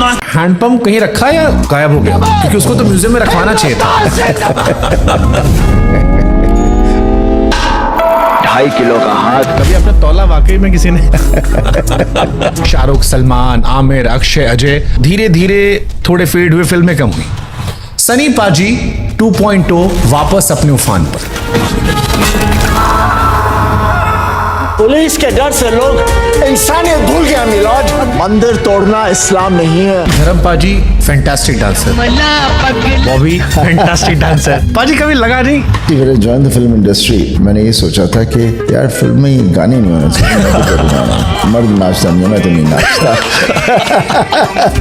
Handpump कहीं रखा है या गायब हो गया? क्योंकि उसको तो म्यूजियम में रखवाना चाहिए था। 2.5 किलो का हाथ। कभी आपने तौला वाकई में किसी ने? शाहरुख, सलमान, आमिर, अक्षय, अजय, धीरे धीरे थोड़े फेड हुए, फिल्में कम हुई। सनी पाजी 2.0 वापस अपने उफान पर। पुलिस के डर से लोग इंसानियत भूल गया मिलोड। मंदिर तोड़ना इस्लाम नहीं है। धर्म पाजी fantastic dancer, Bobby fantastic dancer. पाजी कभी लगा नहीं कि मेरे ज्वाइन द फिल्म इंडस्ट्री मैंने ये सोचा था कि यार फिल्म में गाने नहीं होने चाहिए, मर्द नाचता नहीं, मैं तो नहीं नाचता।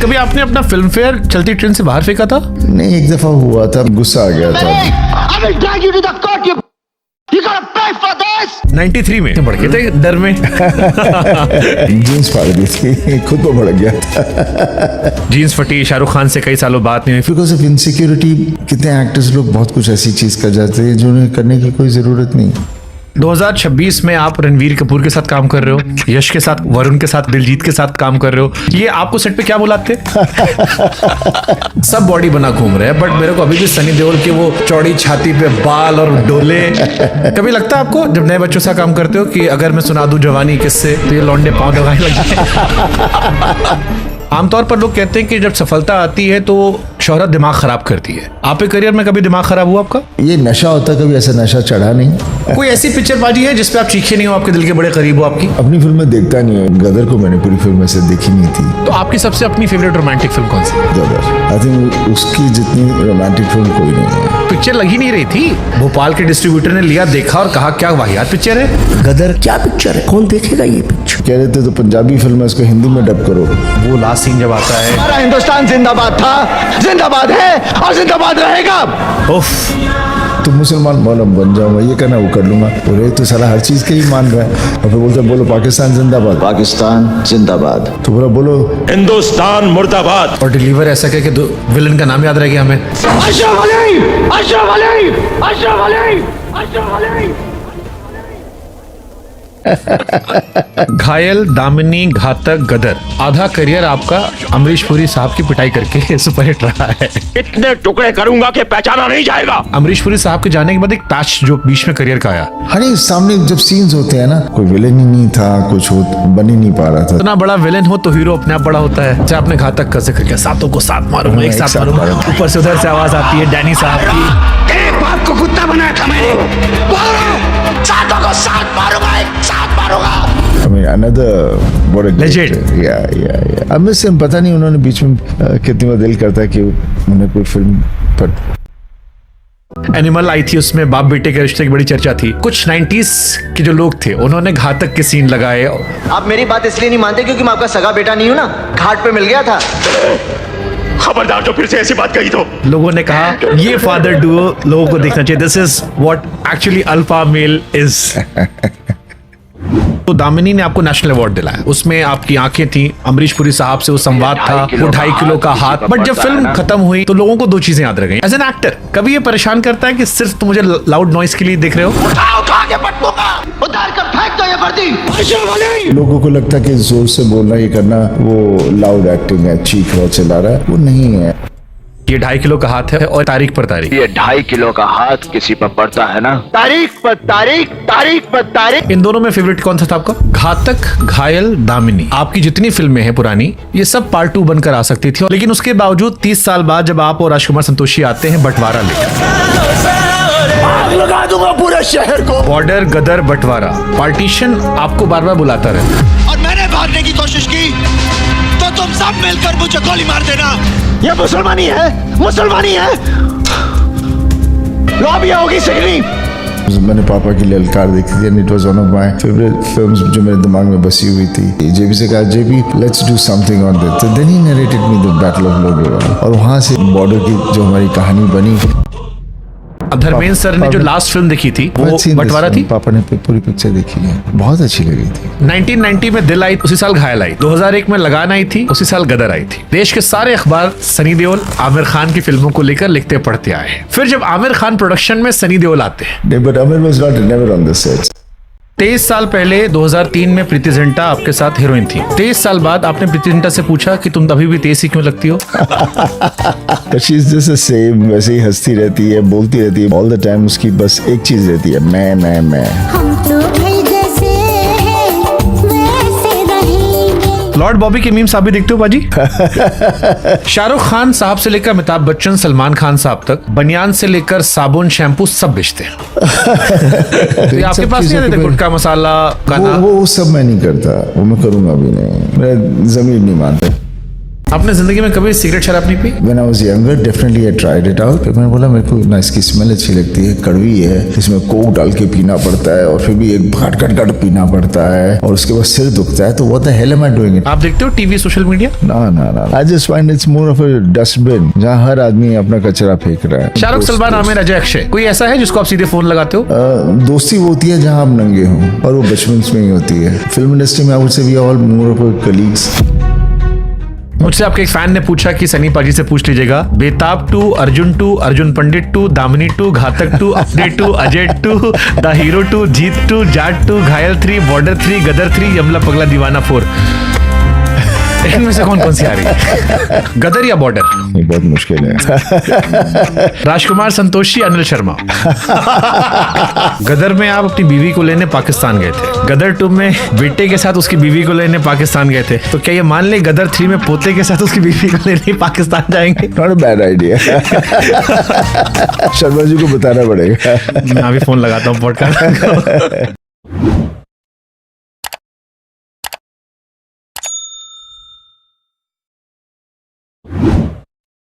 कभी आपने अपना फिल्म फेयर चलती ट्रेन से बाहर फेंका था? नहीं, एक दफा हुआ था, गुस्सा आ गया था। 93 में बढ़ गए थे डर में। जीन्स फाड़ दी थी, खुद को भड़क गया था। जीन्स फटी, शाहरुख खान से कई सालों बात नहीं हुई। बिकॉज ऑफ इनसिक्योरिटी कितने एक्टर्स लोग बहुत कुछ ऐसी चीज कर जाते हैं जो उन्हें करने की कोई जरूरत नहीं। 2026 में आप रणवीर कपूर के साथ काम कर रहे हो, यश के साथ, वरुण के साथ, दिलजीत के साथ काम कर रहे हो। ये आपको सेट पे क्या बुलाते? सब बॉडी बना घूम रहे हैं, बट मेरे को अभी भी सनी देओल के वो चौड़ी छाती पे बाल और डोले। कभी लगता है आपको जब नए बच्चों से काम करते हो कि अगर मैं सुना दूं जवानी किससे तो ये लौंडे पांव दबाने लग जाते? आमतौर पर लोग कहते हैं कि जब सफलता आती है तो शोहरत दिमाग खराब करती है। आपके करियर में कभी दिमाग खराब हुआ आपका? ये नशा होता, कभी ऐसा नशा चढ़ा नहीं। कोई ऐसी पिक्चर बाजी है जिसपे आप चीखे नहीं हो, आपके दिल के बड़े करीब हो आपकी? अपनी फिल्में देखता नहीं है, गदर को मैंने पूरी फिल्म ऐसे देखी नहीं थी। तो आपकी सबसे अपनी फेवरेट रोमांटिक फिल्म कौन सी? गदर। आई थिंक उसकी जितनी रोमांटिक फिल्म कोई नहीं है। पिक्चर लगी नहीं रही थी, भोपाल के डिस्ट्रीब्यूटर ने लिया, देखा और कहा क्या वाहियात पिक्चर है। गदर क्या पिक्चर है, कौन देखेगा ये पिक्चर? कह रहे थे तो पंजाबी फिल्म है, इसको हिंदी में डब करो। वो लास्ट सीन जब आता है, हमारा हिंदुस्तान जिंदाबाद था, जिंदाबाद है और जिंदाबाद रहेगा। उफ, तुम मुसलमान मौलम बन जाऊंगा, ये करना वो कर लूंगा। बोले तो साला हर चीज के ही मान रहा है। और फिर बोलते बोलो पाकिस्तान जिंदाबाद। पाकिस्तान जिंदाबाद। तो बोला बोलो हिंदुस्तान मुर्दाबाद। और डिलीवर ऐसा कह के विलन का नाम याद रह गया हमें। अशरफ अली, अशरफ अली, अशरफ अली, अशरफ अली। घायल, दामिनी, घातक, गदर, आधा करियर आपका अमरीश पुरी साहब की पिटाई करके सुपरहिट रहा है। इतने टुकड़े करूंगा कि पहचाना नहीं जाएगा। अमरीश पुरी साहब के जाने के बाद एक पैच जो बीच में करियर का आया। हनी सामने जब सीन्स होते हैं ना, कोई विलेन ही नहीं था, कुछ बन ही नहीं पा रहा था। इतना बड़ा विलेन हो तो हीरो अपने आप बड़ा होता है। जैसे आपने घातक का जिक्र किया, सातों को साथ मारूंगा, एक साथ मारूंगा, ऊपर से उधर से आवाज आती है डैनी साहब की, एक बाप को कुत्ता बनाया था मैंने, सातों को साथ मारूंगा, एक साथ मारूंगा। I mean, another what a Legend. अब मैं से पता नहीं उन्होंने बीच में कितनी बार दिल करता है कि उन्हें कोई फिल्म पर। एनिमल आई थी, उसमें बाप बेटे के रिश्ते की बड़ी चर्चा थी। कुछ 90s के जो लोग थे उन्होंने घातक के सीन लगाए। आप मेरी बात इसलिए नहीं मानते क्योंकि मैं आपका सगा बेटा नहीं हूं ना, घाट पे मिल गया था। खबरदार जो फिर से ऐसी बात कही तो। लोगों ने कहा ये फादर डुओ लोगों को देखना चाहिए, this is what actually alpha male is. तो दामिनी ने आपको नेशनल अवार्ड दिलाया, उसमें आपकी आंखें थी, अमरीश पुरी साहब से वो संवाद था, वो 2.5 किलो का हाथ। बट जब फिल्म खत्म हुई तो लोगों को दो चीजें याद रह गई। एज एन एक्टर कभी ये परेशान करता है कि सिर्फ तुम मुझे लाउड नॉइस के लिए देख रहे हो? उठा के पटकूंगा, उतार कर फेंक दो ये वर्दी। अशरफ अली। लोगों को लगता है कि जोर से बोलना, ये करना वो लाउड एक्टिंग है, चीख रहा चिल्ला रहा है, वो नहीं है। ये 2.5 किलो का हाथ है और तारीख पर तारीख। ये 2.5 किलो का हाथ किसी पर पड़ता है ना, तारीख पर तारीख, तारीख पर तारीख। इन दोनों में फेवरेट कौन सा था आपका? घातक, घायल, दामिनी। आपकी जितनी फिल्में हैं पुरानी, ये सब पार्ट 2 बनकर आ सकती थी, लेकिन उसके बावजूद 30 साल बाद जब आप और राजकुमार संतोषी आते हैं बंटवारा लेकर, आग लगा दूंगा पूरे शहर को। बॉर्डर, गदर, बंटवारा, पार्टीशन आपको बार बार बुलाता रहे। और मैंने भागने की कोशिश की तो तुम सब मिलकर मुझे गोली मार देना। ये मुसलमानी है, मुसलमानी है। लॉबी होगी सिगनी। मैंने पापा की ललकार देखी थी, and it was one of my favourite films जो मेरे दिमाग में बसी हुई थी। जेबी से कहा, JB let's do something on this. तो then he narrated me the battle of Longewala, और वहां से बॉर्डर की जो हमारी कहानी बनी। धर्मेंद्र सर ने जो लास्ट फिल्म देखी थी वो बंटवारा थी। पापा ने पूरी पिक्चर देखी है, बहुत अच्छी लगी थी। 1990 में दिल आई, उसी साल घायल आई। 2001 में लगान आई थी, उसी साल गदर आई थी। देश के सारे अखबार सनी देओल, आमिर खान की फिल्मों को लेकर लिखते पढ़ते आए हैं। फिर जब आमिर खान प्रोडक्शन में सनी देओल आते हैं, but Aamir was not never on the set. 23 साल पहले 2003 में प्रीति जिंटा आपके साथ हीरोइन थी। 23 साल बाद आपने प्रीति जिंटा से पूछा कि तुम अभी भी 23 ही क्यों लगती हो? She is just the same, वैसे ही हंसती रहती है, बोलती रहती है ऑल द टाइम। उसकी बस एक चीज रहती है, मैं। हम तो भाई जैसे हैं वैसे रहेंगे। लॉर्ड बॉबी के मीम्स आप भी देखते हो बाजी? शाहरुख खान साहब से लेकर अमिताभ बच्चन, सलमान खान साहब तक बनियान से लेकर साबुन, शैम्पू सब बेचते हैं। तो ये आपके पास नहीं आते गुटखा, मसाला, गाना? वो सब मैं नहीं करता, वो मैं करूंगा भी नहीं, मेरा जमीन नहीं मानता। आपने जिंदगी में कभी सिगरेट शराब नहीं P? When I was younger, definitely I tried it out. फिर मैंने बोला मेरे को ना इसकी स्मेल अच्छी लगती है, कड़वी है, इसमें कोक डाल के पीना पड़ता है और फिर भी एक घट पीना पड़ता है और उसके बाद सिर दुखता है, तो what the hell am I doing it? आप देखते हो टीवी, सोशल मीडिया? ना I just find it's more of a dustbin जहाँ हर आदमी अपना कचरा फेंक रहा है। शाहरुख, सलमान, आमिर, अजय, अक्षय, कोई ऐसा है जिसको आप सीधे फोन लगाते हो? दोस्ती वो होती है जहाँ आप नंगे हों और वो बचपन में ही होती है। फिल्म इंडस्ट्री में I would say we are all more of a colleagues. मुझसे आपके एक फैन ने पूछा कि सनी पाजी से पूछ लीजिएगा, बेताब 2, अर्जुन 2, अर्जुन पंडित 2, दामिनी 2, घातक 2, अपने 2, अजय 2, द हीरो 2, जीत 2, जाट 2, घायल 3, बॉर्डर 3, गदर 3, यमला पगला दीवाना 4, इनमें से कौन सी आ रही है? गदर या बॉर्डर? ये बहुत मुश्किल है। राजकुमार, संतोषी, अनिल शर्मा। गदर में आप अपनी बीवी को लेने पाकिस्तान गए थे, गदर 2 में बेटे के साथ उसकी बीवी को लेने पाकिस्तान गए थे, तो क्या ये मान ले गदर 3 में पोते के साथ उसकी बीवी को लेने पाकिस्तान जाएंगे? Not a bad idea. Sharma ji को बताना पड़ेगा। मैं अभी फोन लगाता हूँ पॉडकास्ट।